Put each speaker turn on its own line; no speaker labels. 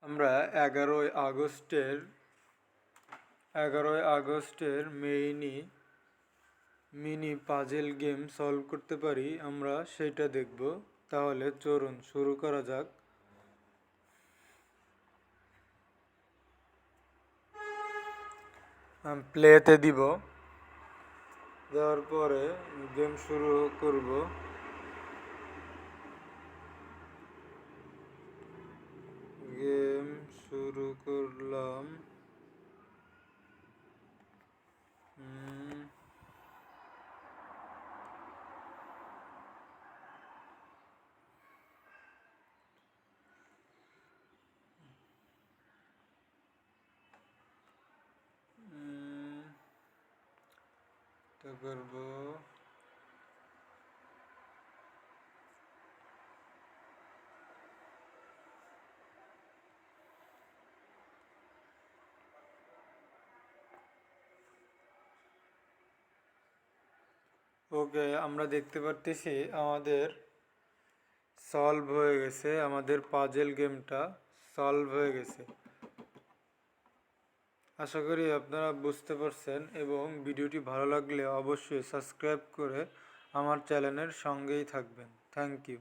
আমরা 11ই আগস্টের mini puzzle game solve করতে পারি, আমরা সেইটা দেখব। তাহলে চলুন শুরু করা যাক। প্লেতে দিব, দেওয়ার পরে গেম শুরু করব। গেম শুরু করলাম। করব ওকে, আমরা দেখতে পারতেছি আমাদের সলভ হয়ে গেছে, আমাদের পাজেল গেমটা সলভ হয়ে গেছে। আশা করি আপনারা বুঝতে পারছেন, এবং ভিডিওটি ভালো লাগলে অবশ্যই সাবস্ক্রাইব করে আমার চ্যানেলের সঙ্গেই থাকবেন। Thank you.